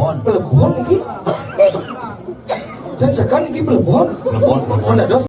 Pelebon iki. Dan sekarang iki pelebon. Mendadak.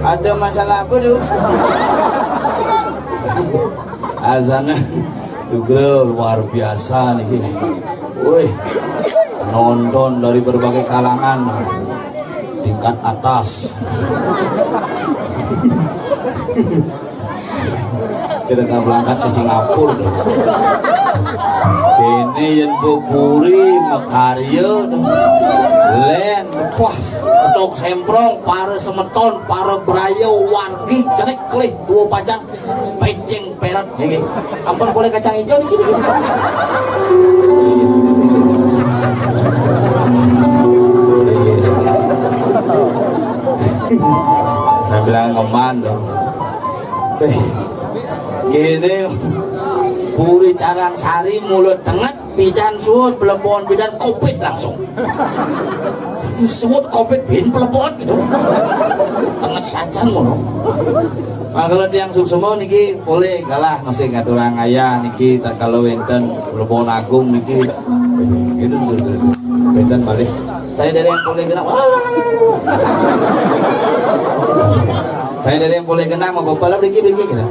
Ada masalah apa tuh? Azannya juga luar biasa nih. Wih, nonton dari berbagai kalangan, tingkat atas. Cerita berangkat ke Singapura tuh. Kini yang buburi mekarya len wah ketok semprong para semeton para beraya wargi cerik kelih dua pajang pecing perat ini ampun boleh kacang hijau nih gini saya bilang ngeman dong gini puri carang sari mulut tenget bidan suut pelebon bidan kopit langsung suut kopit bin pelebon gitu tenget sajan mulu. Nah, kalau tiang suksemo niki boleh kalah masih ngaturang ayah niki tak kalau wenten pelebon agung niki gitu terus wenten balik saya dari yang boleh genang saya dari yang boleh genang mau bapak niki gitu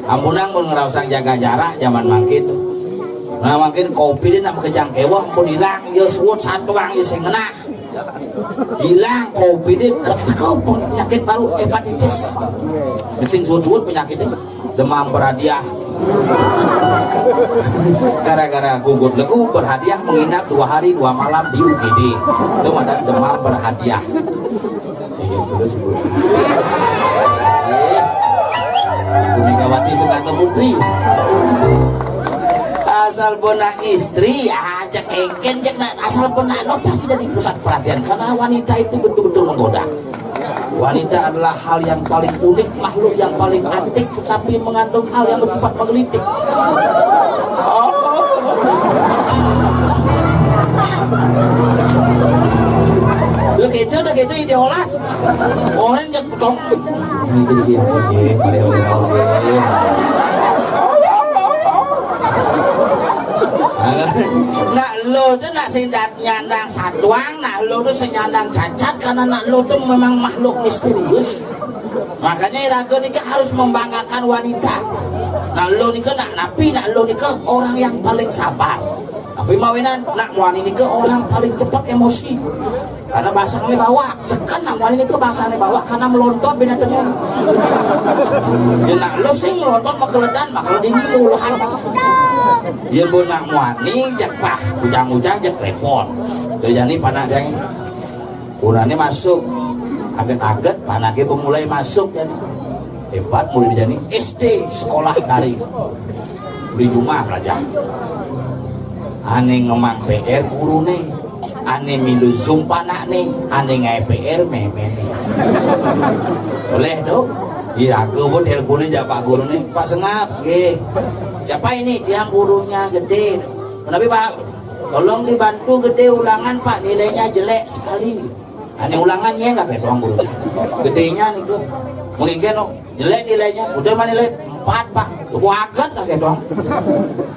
ampunang pun ngerasang jaga jarak zaman makin nah makin kopi dia nak kejang kewah pun hilang dia suut satu orang dia sengenah hilang kopi dia ketekau penyakit baru hepatitis mesin suut penyakitnya demam berhadiah gara-gara gugut legu berhadiah menginap 2 hari 2 malam di UGD itu ada demam berhadiah terus Bu Megawati Soekarno Putri asal punah istri aja kengken asal punah no pasti jadi pusat perhatian karena wanita itu betul-betul menggoda. Wanita adalah hal yang paling unik, makhluk yang paling antik tetapi mengandung hal yang bersifat menggelitik. Udah gitu ideolas orang yang kutong nak lo tuh nak sindat nyandang satuang, nak lo tuh senyandang cacat karena nak lo tuh memang makhluk misterius. Makanya raga nikah harus membanggakan wanita. Nak lo nikah nak napi, nak lo nikah orang yang paling sabar. Tapi mawinan nak wani nikah orang paling cepat emosi. Karena bahasa kami bawa, sekan nak wani nikah bahasa kami bawa karena melontot binatangnya. Dia nak lo sing melontot makeledan, makele dingin muluhan bahasa. Dia punya wani jak pah, ujang-ujang jak repot. Jadi panah yang kurangnya masuk, aget-aget panahnya pemulai masuk kan. hebat murid Jani SD sekolah dari di rumah belajar aneh ngemang PR guru nih aneh milu zoom panak nih aneh ngai PR memene boleh dong diraga pun teleponnya jawab guru nih Pak Sengap siapa ini tiang gurunya gede tapi Pak tolong dibantu gede ulangan Pak nilainya jelek sekali aneh ulangannya nggak kayak doang guru gedenya nih tuh mungkin kan jelek nilainya udah mah nilai 4 Pak gua agak kayak doang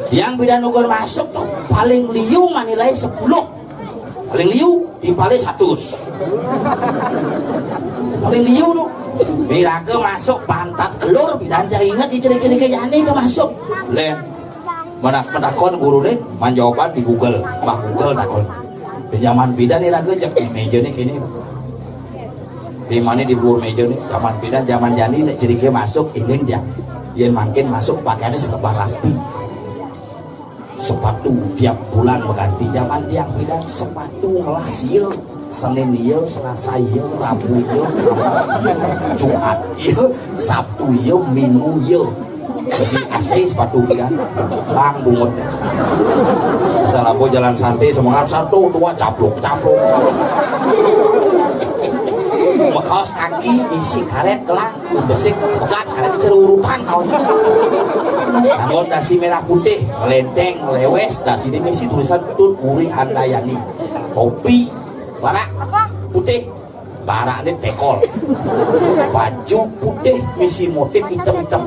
yang bidan ukur masuk tuh paling liu mah nilai 10 paling liu timpalnya 100 paling liu tuh biraga masuk pantat kelur bidan jangan ingat diceri-ceri ke Jani itu masuk len mana takon guru nih man jawaban di Google mah Google takon di zaman bidan nih raga jak di meja nih kini di mana di bawah meja nih zaman bidan zaman Jani nih ceri ke masuk ini dia yang makin masuk pakaiannya serba rapi sepatu tiap bulan berganti zaman tiang bidan sepatu ngelas iya Senin iya Selasa iya Rabu iya Jumat iya Sabtu iya Minggu iya si AC sepatu bidan bang bungut salah bo jalan santai semangat 1 2 caplok kaos kaki isi karet kelang besik pegat karet cerurupan kaos namun dasi merah putih lenteng lewes dasi ini misi tulisan Tun Uri Handayani topi barak putih barak ini tekol baju putih misi motif hitam-hitam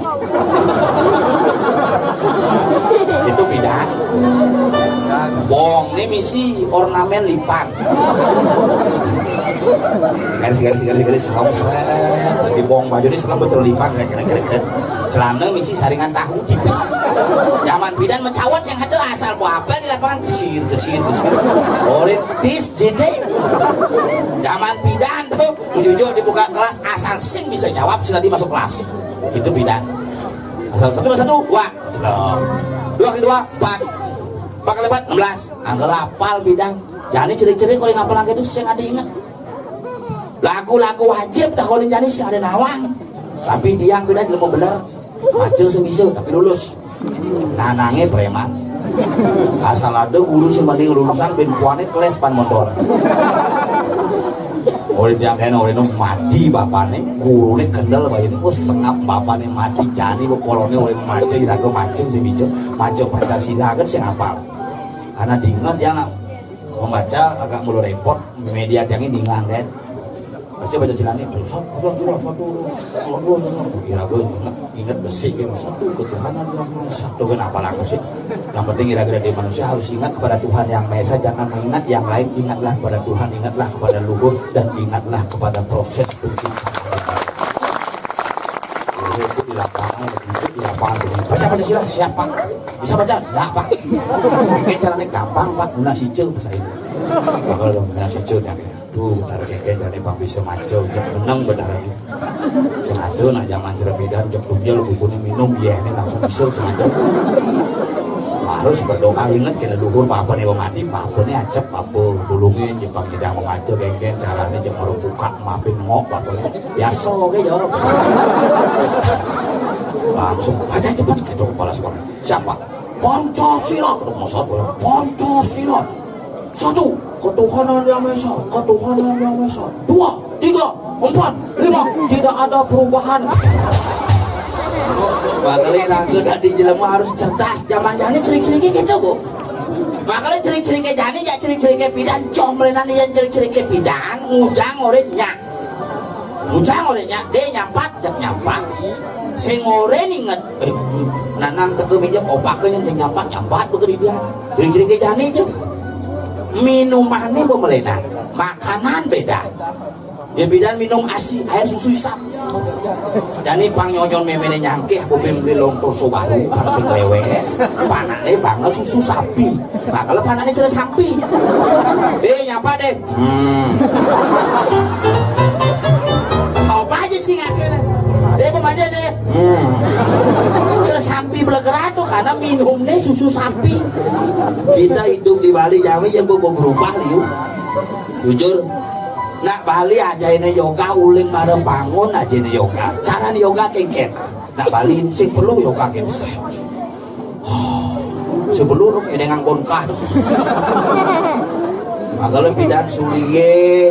itu bidan bong ini misi ornamen lipat garis selam di bong baju ini selam betul lipat kira-kira celana misi saringan tahu tipis zaman bidan mencawat yang ada asal buah apa di lapangan kesir orientis jete zaman bidan tuh jujur dibuka kelas asal sing bisa jawab sudah masuk kelas itu bidan asal satu dua kedua 4 kali 4 16 angka rapal bidang jadi ciri-ciri kalau ngapal lagi itu saya nggak diingat lagu-lagu wajib tak kalau jadi sih ada nawang tapi tiang bidang jelma bener macam sebisa tapi lulus nanangnya preman asal ada guru sembari lulusan ben kuanet les pan motor oleh tiang kena oleh mati bapaknya guru nih kendal bayi ini sengap bapaknya mati jadi kolonnya oleh macam iraga macam sebisa macam Pancasila kan saya ngapal karena diingat ya membaca agak mulu repot media yang ini diingat kan baca celana satu iraga ingat besi kan satu ketuhanan yang maha satu kenapa laku sih yang penting iraga dari manusia harus ingat kepada Tuhan yang Maha Esa jangan mengingat yang lain ingatlah kepada Tuhan ingatlah kepada luhur dan ingatlah kepada proses penciptaan itu di lapangan di lapangan baca Pancasila siapa bisa baca enggak Pak ini caranya gampang Pak guna sicil bahasa ini bakal guna sicil ya tuh taruh keke jadi Pak bisa maju jok menang benar ini sengaja nah zaman cerbidan jok tujel bukunya minum ya ini langsung bisa sengaja harus berdoa ingat kena duhur papa nih mati papa nih acep papa dulungin jepang tidak mengacu genggen caranya jep baru buka maafin ngok papa biasa oke jawab langsung baca cepat gitu kepala sekolah siapa Pancasila Pancasila 1 ketuhanan yang Maha Esa ketuhanan yang Maha Esa 2 3 4 5 tidak ada perubahan makanya raga tadi jelema harus cerdas zaman jani ciri-ciri gitu Bu makanya ciri-ciri ke jani ya ciri-ciri ke pidan cong melenan yang ciri-ciri ke pidan ngujang orenya dia nyampat jak nyampat sing oren inget nanang teke meja opaknya sing nyampat begini dia ciri-ciri ke jani aja minuman ini pemelenan makanan beda ya bidan minum asi air susu isap dan ini pang nyonyon memene nyangkeh aku beli lontong baru karena sing lewes panaknya banget susu sapi nah kalau panaknya jelas sapi nyapa deh apa aja sih akhirnya pemanja deh jelas sapi belegeran tuh karena minumnya susu sapi kita hidup di Bali jamin yang berubah liu jujur nah Bali aja ini yoga uling marem bangun aja ini yoga. Cara yoga kengket. Nah Bali sing perlu yoga kengket. Sebelum ini ngang bongkar. Maka lebih dan suliye